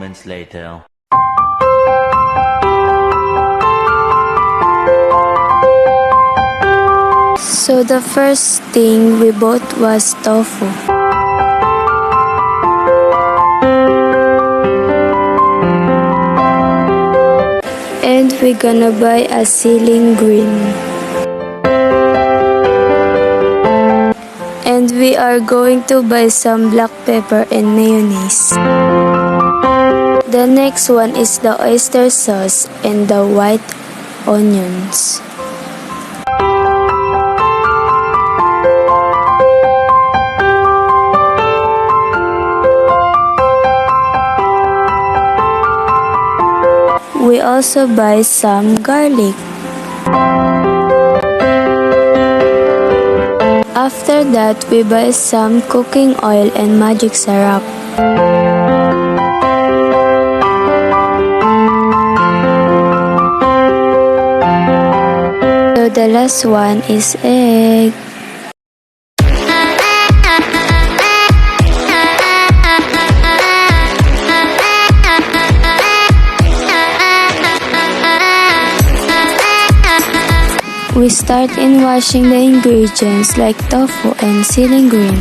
moments later. So the first thing we bought was tofu. And we're gonna buy a ceiling green. And we are going to buy some black pepper and mayonnaise. The next one is the oyster sauce and the white onions. We also buy some garlic. After that, we buy some cooking oil and magic syrup. So the last one is egg. We start in washing the ingredients like tofu and ceiling green.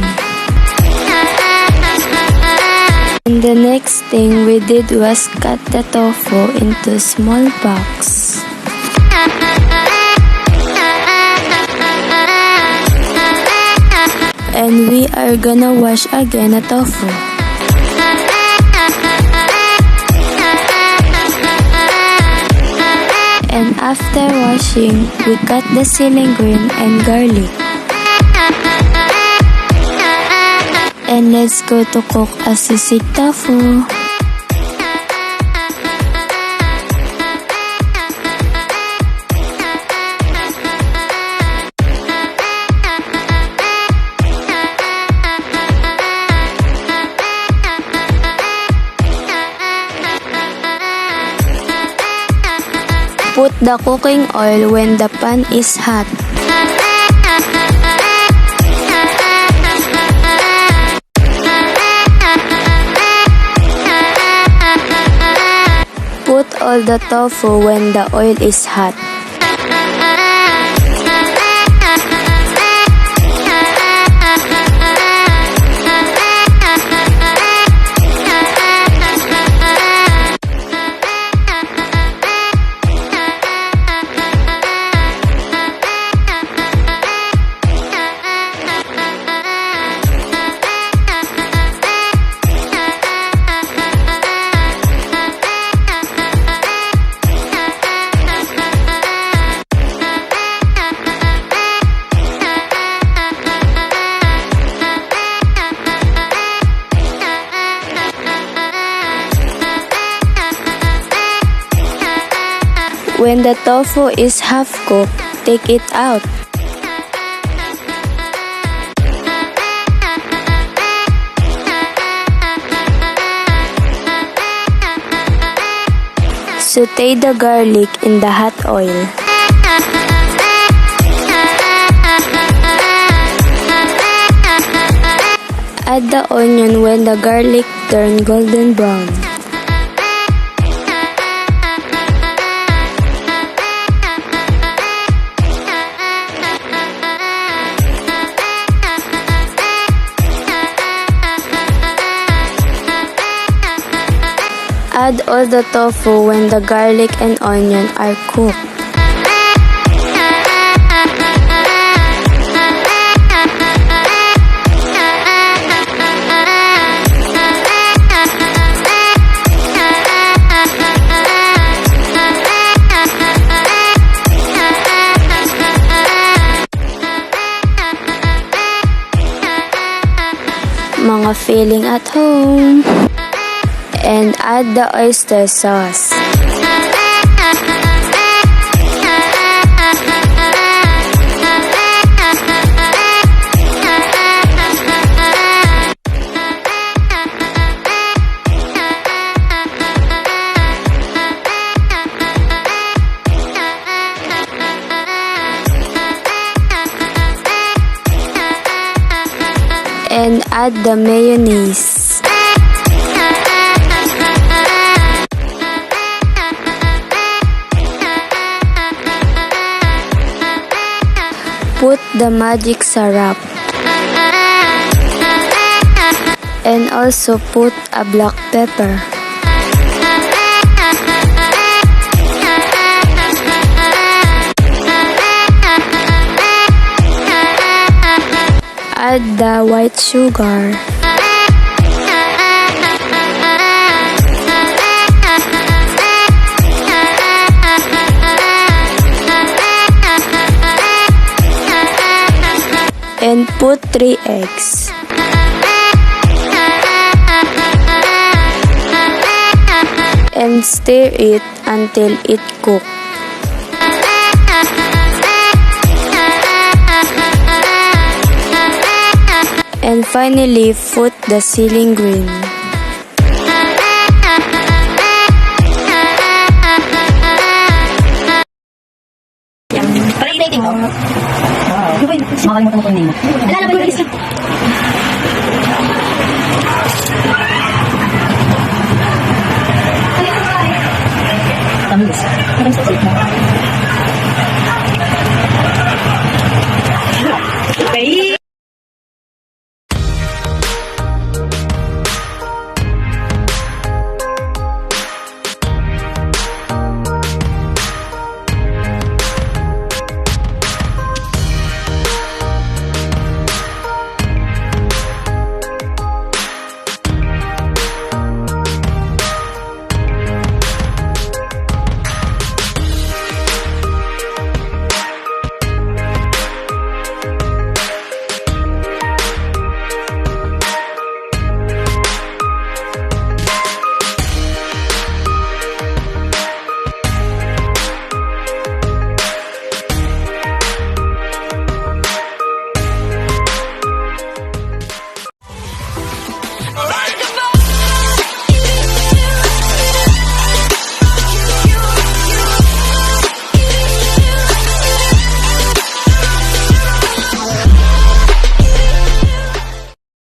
And the next thing we did was cut the tofu into small blocks. And we are gonna wash again the tofu. And after washing, we cut the ceiling green and garlic. And let's go to cook a sisig tofu. Put the cooking oil when the pan is hot. Put all the tofu when the oil is hot. When the tofu is half cooked, take it out. Saute the garlic in the hot oil. Add the onion when the garlic turns golden brown. Add all the tofu when the garlic and onion are cooked. Mga feeling at home. And add the oyster sauce. And add the mayonnaise. the magic syrup. And also put a black pepper. Add the white sugar. And put 3 eggs. And stir it until it cooks. And finally, put the ceiling green. Pag-i-rating mo. Wow. Makalimutan ko yung name mo. Alala ba yung isa? Tamis. Tamis.